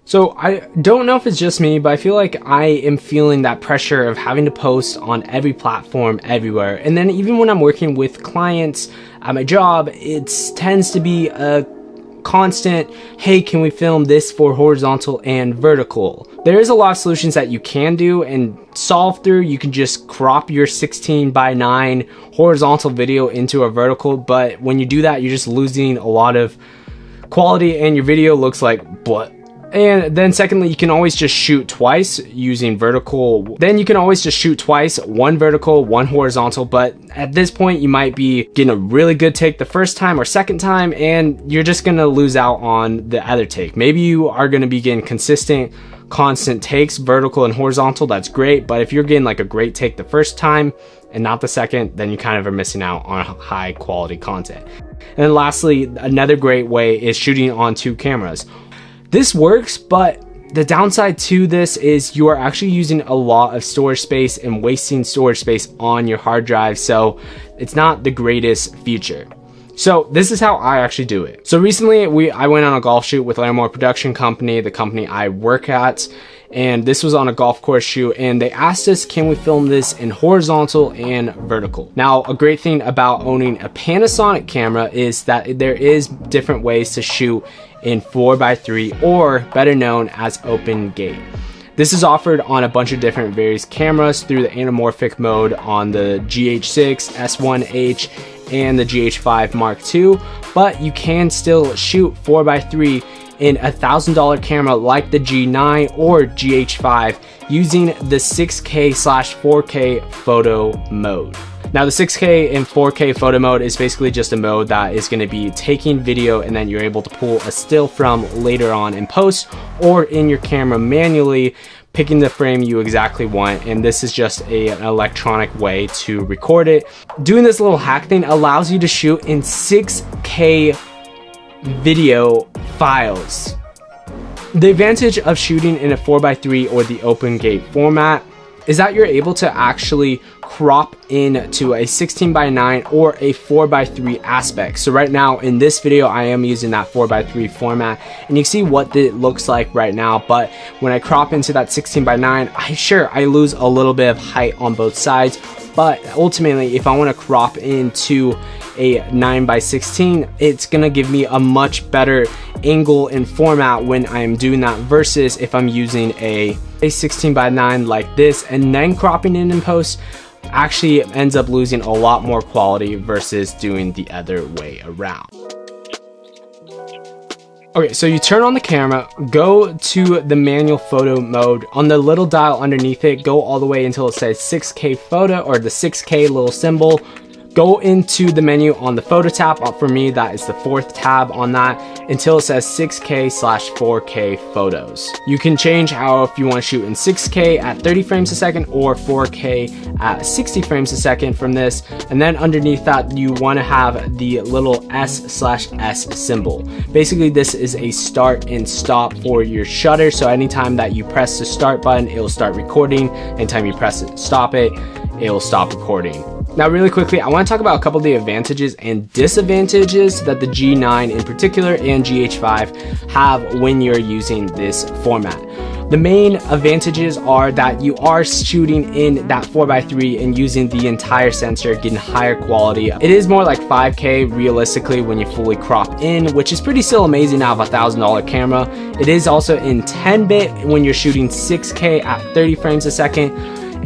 So I don't know if it's just me, but I feel like I am feeling that pressure of having to post on every platform everywhere. And then even when I'm working with clients at my job, it tends to be a constant, hey, can we film this for horizontal and vertical? There is a lot of solutions that you can do and solve through. You can just crop your 16:9 horizontal video into a vertical, but when you do that, you're just losing a lot of quality and your video looks like what. And then secondly, you can always just shoot twice using vertical. Then you can always just shoot twice, one vertical, one horizontal. But at this point, you might be getting a really good take the first time or second time, and you're just gonna lose out on the other take. Maybe you are gonna be getting constant takes, vertical and horizontal. That's great. But if you're getting like a great take the first time and not the second, then you kind of are missing out on high quality content. And then lastly, another great way is shooting on two cameras. This works, but the downside to this is you are actually using a lot of storage space and wasting storage space on your hard drive, so it's not the greatest feature. So this is how I actually do it. So recently I went on a golf shoot with Larimore Production Company, the company I work at, and this was on a golf course shoot, and they asked us, can we film this in horizontal and vertical? Now, a great thing about owning a Panasonic camera is that there is different ways to shoot in 4x3, or better known as open gate. This is offered on a bunch of different various cameras through the anamorphic mode on the GH6, S1H, and the GH5 Mark II, but you can still shoot 4x3 in a $1,000 camera like the G9 or GH5 using the 6K/4K photo mode. Now the 6K and 4K photo mode is basically just a mode that is going to be taking video and then you're able to pull a still from later on in post or in your camera manually, picking the frame you exactly want. And this is just an electronic way to record it. Doing this little hack thing allows you to shoot in 6K video files. The advantage of shooting in a 4x3 or the open gate format is that you're able to actually crop into a 16:9 or a 4x3 aspect. So right now in this video, I am using that 4x3 format, and you can see what it looks like right now. But when I crop into that 16:9, I lose a little bit of height on both sides. But ultimately, if I want to crop into a 9:16, it's gonna give me a much better angle and format when I'm doing that, versus if I'm using a 16:9 like this and then cropping in post, actually ends up losing a lot more quality versus doing the other way around. Okay, so you turn on the camera, go to the manual photo mode. On the little dial underneath it, go all the way until it says 6K photo, or the 6K little symbol. Go into the menu on the photo tab. For me, that is the 4th tab on that, until it says 6K/4K photos. You can change how, if you want to shoot in 6K at 30 frames a second or 4K at 60 frames a second from this. And then underneath that, you want to have the little S/S symbol. Basically, this is a start and stop for your shutter. So anytime that you press the start button, it will start recording. Anytime you press it, stop it, it will stop recording. Now really quickly, I want to talk about a couple of the advantages and disadvantages that the G9 in particular and GH5 have when you're using this format. The main advantages are that you are shooting in that 4x3 and using the entire sensor, getting higher quality. It is more like 5K realistically when you fully crop in, which is pretty still amazing out of a $1,000 camera. It is also in 10-bit when you're shooting 6K at 30 frames a second.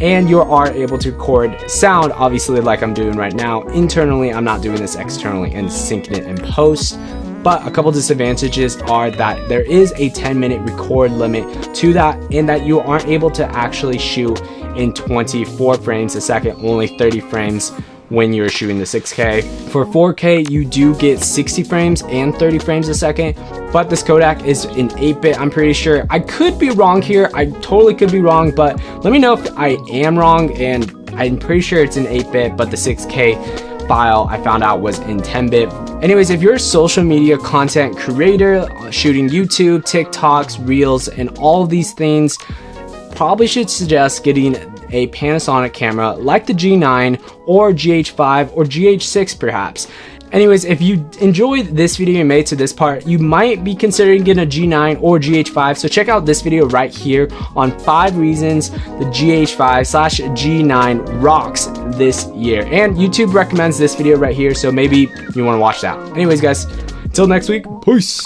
And you are able to record sound, obviously, like I'm doing right now, internally. I'm not doing this externally and syncing it in post. But a couple disadvantages are that there is a 10-minute record limit to that, and that you aren't able to actually shoot in 24 frames a second, only 30 frames when you're shooting the 6K. For 4K, you do get 60 frames and 30 frames a second, but this Kodak is in 8-bit, I'm pretty sure. I could be wrong here, I totally could be wrong, but let me know if I am wrong, and I'm pretty sure it's in 8-bit, but the 6K file I found out was in 10-bit. Anyways, if you're a social media content creator, shooting YouTube, TikToks, Reels, and all of these things, probably should suggest getting a Panasonic camera like the G9 or GH5 or GH6 perhaps. Anyways, if you enjoyed this video and made it to this part, you might be considering getting a G9 or GH5. So check out this video right here on 5 reasons the GH5/G9 rocks this year. And YouTube recommends this video right here, so maybe you want to watch that. Anyways, guys, until next week, peace.